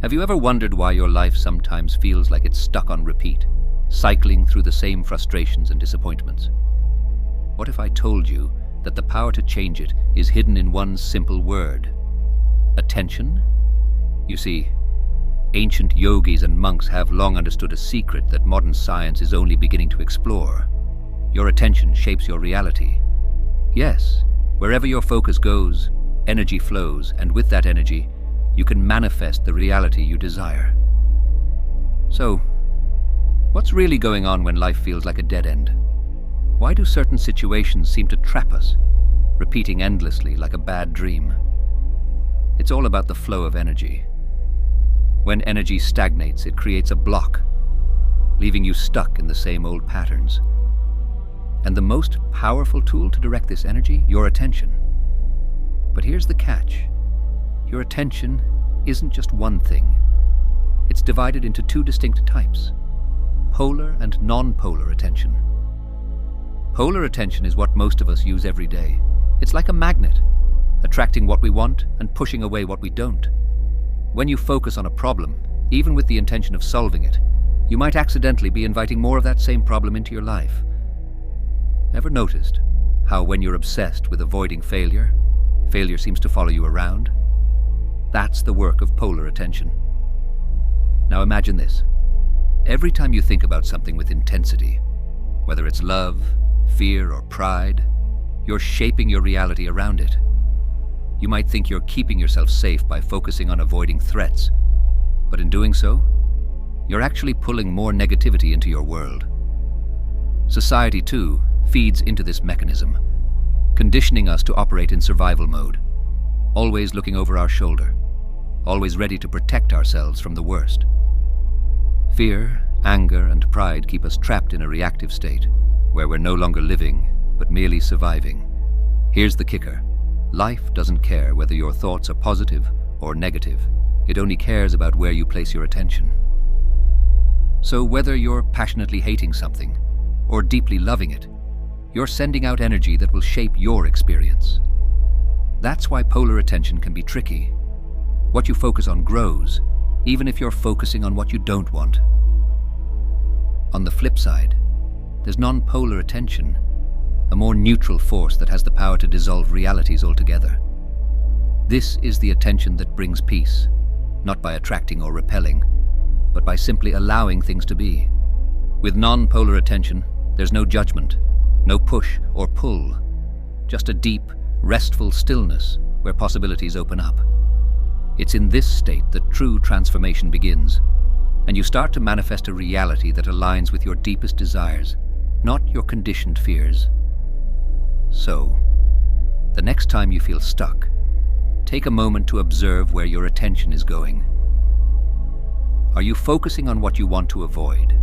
Have you ever wondered why your life sometimes feels like it's stuck on repeat, cycling through the same frustrations and disappointments? What if I told you that the power to change it is hidden in one simple word? Attention? You see, ancient yogis and monks have long understood a secret that modern science is only beginning to explore. Your attention shapes your reality. Yes, wherever your focus goes, energy flows, and with that energy, you can manifest the reality you desire. So, what's really going on when life feels like a dead end? Why do certain situations seem to trap us, repeating endlessly like a bad dream? It's all about the flow of energy. When energy stagnates, it creates a block, leaving you stuck in the same old patterns. And the most powerful tool to direct this energy? Your attention. But here's the catch. Your attention isn't just one thing. It's divided into two distinct types: polar and non-polar attention. Polar attention is what most of us use every day. It's like a magnet, attracting what we want and pushing away what we don't. When you focus on a problem, even with the intention of solving it, you might accidentally be inviting more of that same problem into your life. Ever noticed how when you're obsessed with avoiding failure, failure seems to follow you around? That's the work of polar attention. Now imagine this. Every time you think about something with intensity, whether it's love, fear, or pride, you're shaping your reality around it. You might think you're keeping yourself safe by focusing on avoiding threats, but in doing so, you're actually pulling more negativity into your world. Society, too, feeds into this mechanism, conditioning us to operate in survival mode, always looking over our shoulder, always ready to protect ourselves from the worst. Fear, anger, and pride keep us trapped in a reactive state, where we're no longer living, but merely surviving. Here's the kicker. Life doesn't care whether your thoughts are positive or negative. It only cares about where you place your attention. So whether you're passionately hating something or deeply loving it, you're sending out energy that will shape your experience. That's why polar attention can be tricky. What you focus on grows, even if you're focusing on what you don't want. On the flip side, there's non-polar attention, a more neutral force that has the power to dissolve realities altogether. This is the attention that brings peace, not by attracting or repelling, but by simply allowing things to be. With non-polar attention, there's no judgment, no push or pull, just a deep, restful stillness where possibilities open up. It's in this state that true transformation begins, and you start to manifest a reality that aligns with your deepest desires, not your conditioned fears. So, the next time you feel stuck, take a moment to observe where your attention is going. Are you focusing on what you want to avoid?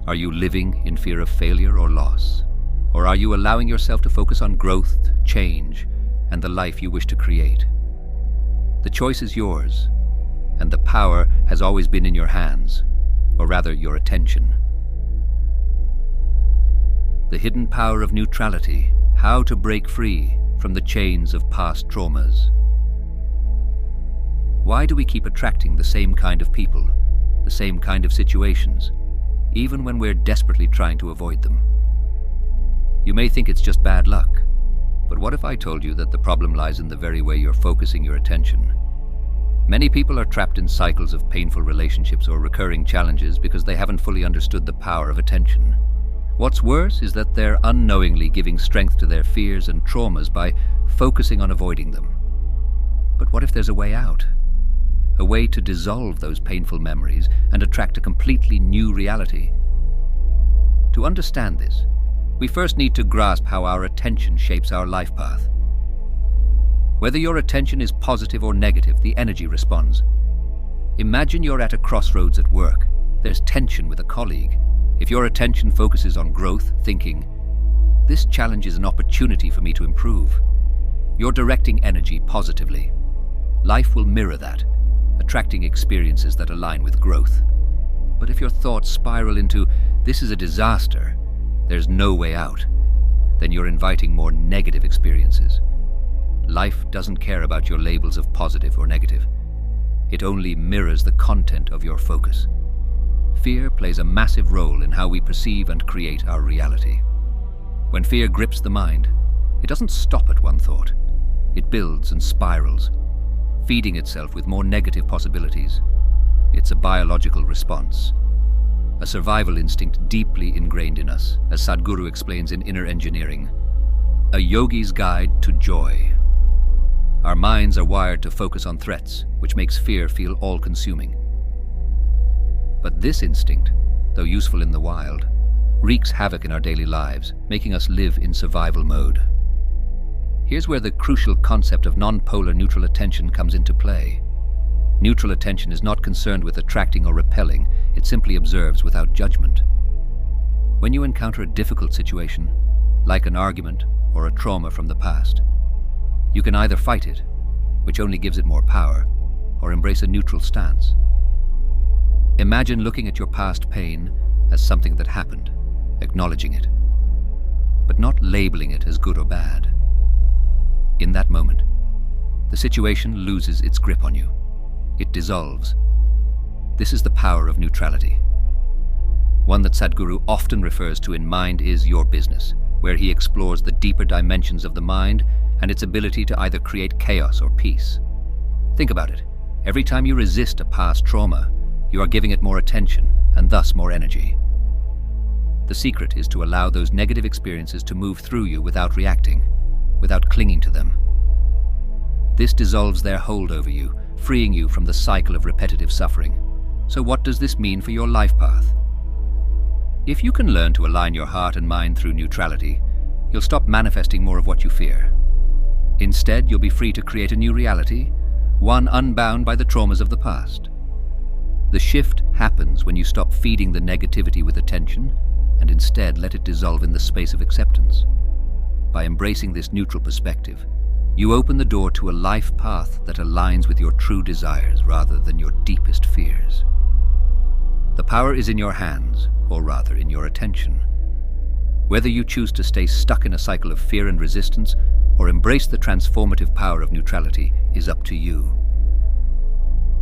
Are you living in fear of failure or loss? Or are you allowing yourself to focus on growth, change, and the life you wish to create? The choice is yours, and the power has always been in your hands, or rather your attention. The hidden power of neutrality, how to break free from the chains of past traumas. Why do we keep attracting the same kind of people, the same kind of situations, even when we're desperately trying to avoid them? You may think it's just bad luck, but what if I told you that the problem lies in the very way you're focusing your attention? Many people are trapped in cycles of painful relationships or recurring challenges because they haven't fully understood the power of attention. What's worse is that they're unknowingly giving strength to their fears and traumas by focusing on avoiding them. But what if there's a way out? A way to dissolve those painful memories and attract a completely new reality? To understand this, we first need to grasp how our attention shapes our life path. Whether your attention is positive or negative, the energy responds. Imagine you're at a crossroads at work. There's tension with a colleague. If your attention focuses on growth, thinking, "This challenge is an opportunity for me to improve," you're directing energy positively. Life will mirror that, attracting experiences that align with growth. But if your thoughts spiral into, "This is a disaster, there's no way out," then you're inviting more negative experiences. Life doesn't care about your labels of positive or negative. It only mirrors the content of your focus. Fear plays a massive role in how we perceive and create our reality. When fear grips the mind, it doesn't stop at one thought. It builds and spirals, feeding itself with more negative possibilities. It's a biological response, a survival instinct deeply ingrained in us, as Sadhguru explains in Inner Engineering, a yogi's guide to joy. Our minds are wired to focus on threats, which makes fear feel all-consuming. But this instinct, though useful in the wild, wreaks havoc in our daily lives, making us live in survival mode. Here's where the crucial concept of non-polar neutral attention comes into play. Neutral attention is not concerned with attracting or repelling, it simply observes without judgment. When you encounter a difficult situation, like an argument or a trauma from the past, you can either fight it, which only gives it more power, or embrace a neutral stance. Imagine looking at your past pain as something that happened, acknowledging it, but not labeling it as good or bad. In that moment, the situation loses its grip on you. It dissolves. This is the power of neutrality. One that Sadhguru often refers to in Mind is Your Business, where he explores the deeper dimensions of the mind and its ability to either create chaos or peace. Think about it. Every time you resist a past trauma, you are giving it more attention and thus more energy. The secret is to allow those negative experiences to move through you without reacting, without clinging to them. This dissolves their hold over you, freeing you from the cycle of repetitive suffering. So what does this mean for your life path? If you can learn to align your heart and mind through neutrality, you'll stop manifesting more of what you fear. Instead, you'll be free to create a new reality, one unbound by the traumas of the past. The shift happens when you stop feeding the negativity with attention and instead let it dissolve in the space of acceptance. By embracing this neutral perspective, you open the door to a life path that aligns with your true desires rather than your deepest fears. The power is in your hands, or rather in your attention. Whether you choose to stay stuck in a cycle of fear and resistance or embrace the transformative power of neutrality is up to you.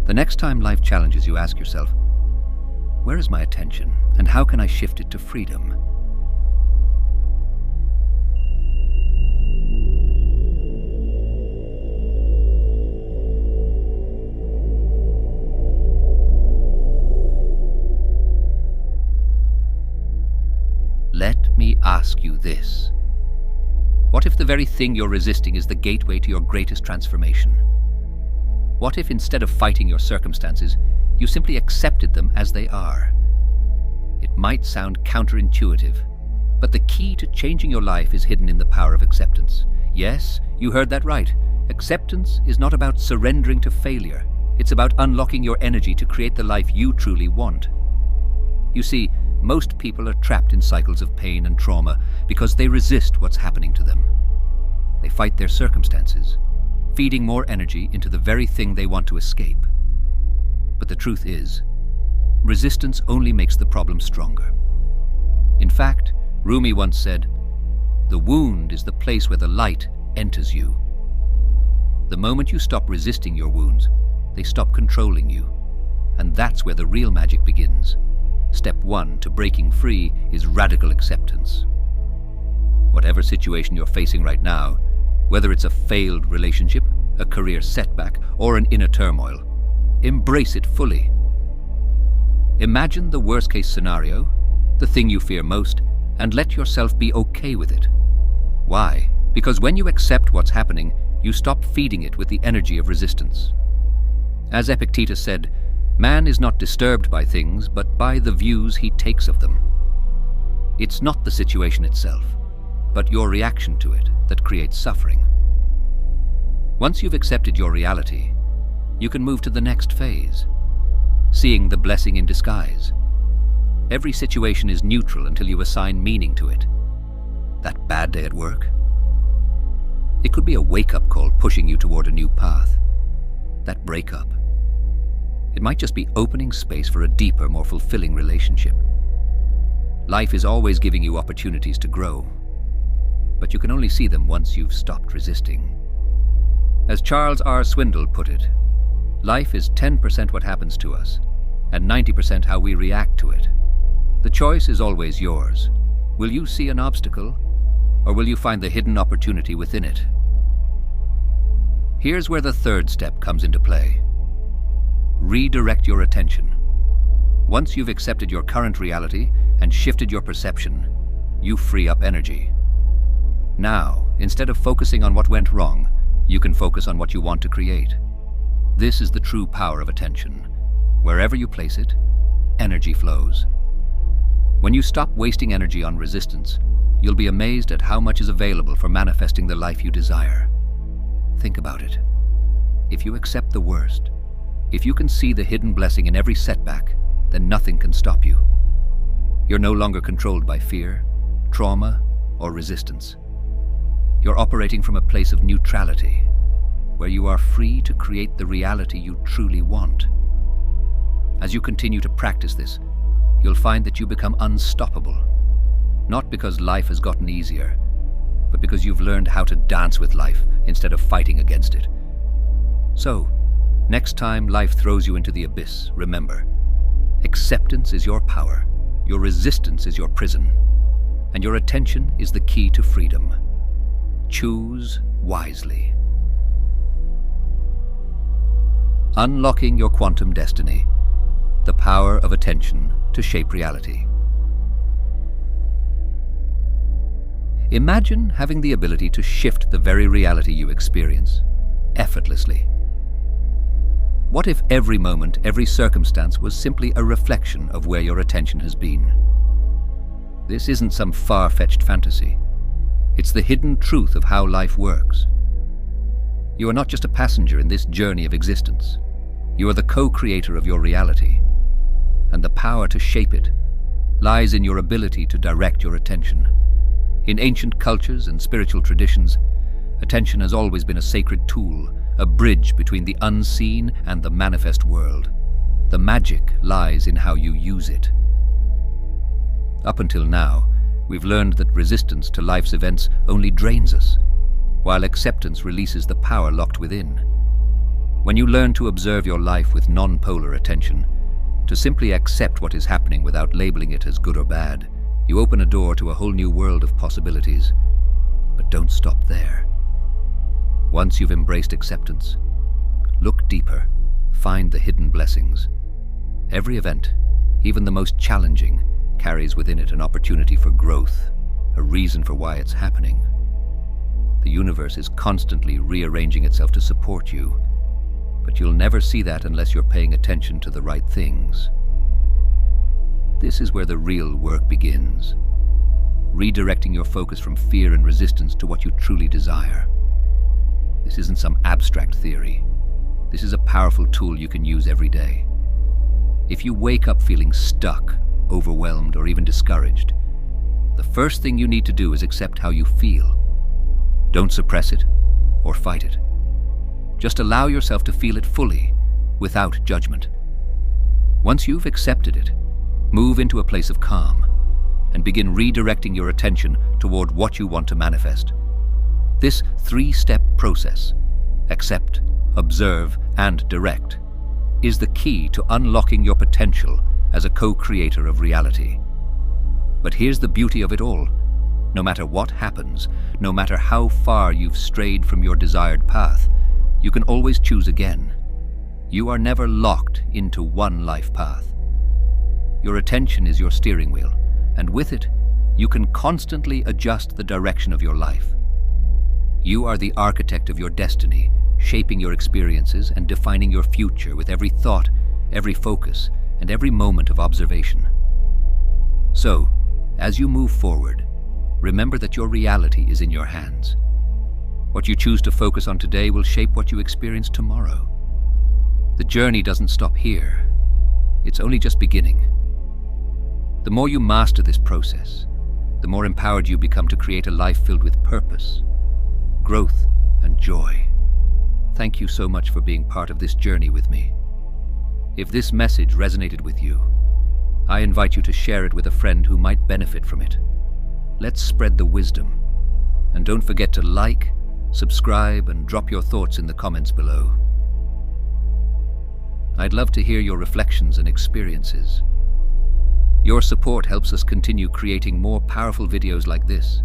The next time life challenges you, ask yourself, where is my attention and how can I shift it to freedom? Let me ask you this. What if the very thing you're resisting is the gateway to your greatest transformation? What if instead of fighting your circumstances, you simply accepted them as they are? It might sound counterintuitive, but the key to changing your life is hidden in the power of acceptance. Yes, you heard that right. Acceptance is not about surrendering to failure. It's about unlocking your energy to create the life you truly want. You see, most people are trapped in cycles of pain and trauma because they resist what's happening to them. They fight their circumstances, feeding more energy into the very thing they want to escape. But the truth is, resistance only makes the problem stronger. In fact, Rumi once said, "The wound is the place where the light enters you." The moment you stop resisting your wounds, they stop controlling you. And that's where the real magic begins. Step 1 to breaking free is radical acceptance. Whatever situation you're facing right now, whether it's a failed relationship, a career setback, or an inner turmoil, embrace it fully. Imagine the worst-case scenario, the thing you fear most, and let yourself be okay with it. Why? Because when you accept what's happening, you stop feeding it with the energy of resistance. As Epictetus said, man is not disturbed by things, but by the views he takes of them. It's not the situation itself, but your reaction to it that creates suffering. Once you've accepted your reality, you can move to the next phase, seeing the blessing in disguise. Every situation is neutral until you assign meaning to it. That bad day at work? It could be a wake-up call pushing you toward a new path. That breakup? It might just be opening space for a deeper, more fulfilling relationship. Life is always giving you opportunities to grow, but you can only see them once you've stopped resisting. As Charles R. Swindoll put it, Life is 10% what happens to us, and 90% how we react to it. The choice is always yours. Will you see an obstacle, or will you find the hidden opportunity within it? Here's where the third step comes into play. Redirect your attention. Once you've accepted your current reality and shifted your perception, you free up energy. Now, instead of focusing on what went wrong, you can focus on what you want to create. This is the true power of attention. Wherever you place it, energy flows. When you stop wasting energy on resistance, you'll be amazed at how much is available for manifesting the life you desire. Think about it. If you accept the worst, if you can see the hidden blessing in every setback, then nothing can stop you. You're no longer controlled by fear, trauma, or resistance. You're operating from a place of neutrality, where you are free to create the reality you truly want. As you continue to practice this, you'll find that you become unstoppable, not because life has gotten easier, but because you've learned how to dance with life instead of fighting against it. So, next time life throws you into the abyss, remember, acceptance is your power, your resistance is your prison, and your attention is the key to freedom. Choose wisely. Unlocking your quantum destiny, the power of attention to shape reality. Imagine having the ability to shift the very reality you experience, effortlessly. What if every moment, every circumstance was simply a reflection of where your attention has been? This isn't some far-fetched fantasy. It's the hidden truth of how life works. You are not just a passenger in this journey of existence. You are the co-creator of your reality, and the power to shape it lies in your ability to direct your attention. In ancient cultures and spiritual traditions, attention has always been a sacred tool, a bridge between the unseen and the manifest world. The magic lies in how you use it. Up until now, we've learned that resistance to life's events only drains us, while acceptance releases the power locked within. When you learn to observe your life with non-polar attention, to simply accept what is happening without labeling it as good or bad, you open a door to a whole new world of possibilities. But don't stop there. Once you've embraced acceptance, look deeper, find the hidden blessings. Every event, even the most challenging, carries within it an opportunity for growth, a reason for why it's happening. The universe is constantly rearranging itself to support you, but you'll never see that unless you're paying attention to the right things. This is where the real work begins, redirecting your focus from fear and resistance to what you truly desire. This isn't some abstract theory. This is a powerful tool you can use every day. If you wake up feeling stuck, overwhelmed, or even discouraged, the first thing you need to do is accept how you feel. Don't suppress it or fight it. Just allow yourself to feel it fully, without judgment. Once you've accepted it, move into a place of calm and begin redirecting your attention toward what you want to manifest. This three-step process, accept, observe, and direct, is the key to unlocking your potential as a co-creator of reality. But here's the beauty of it all. No matter what happens, no matter how far you've strayed from your desired path, you can always choose again. You are never locked into one life path. Your attention is your steering wheel, and with it, you can constantly adjust the direction of your life. You are the architect of your destiny, shaping your experiences and defining your future with every thought, every focus, and every moment of observation. So, as you move forward, remember that your reality is in your hands. What you choose to focus on today will shape what you experience tomorrow. The journey doesn't stop here. It's only just beginning. The more you master this process, the more empowered you become to create a life filled with purpose, growth, and joy. Thank you so much for being part of this journey with me. If this message resonated with you, I invite you to share it with a friend who might benefit from it. Let's spread the wisdom. And don't forget to like, subscribe, and drop your thoughts in the comments below. I'd love to hear your reflections and experiences. Your support helps us continue creating more powerful videos like this,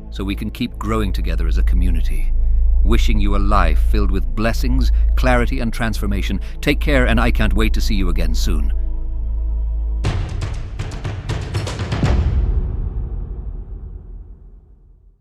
so we can keep growing together as a community. Wishing you a life filled with blessings, clarity, and transformation. Take care, and I can't wait to see you again soon.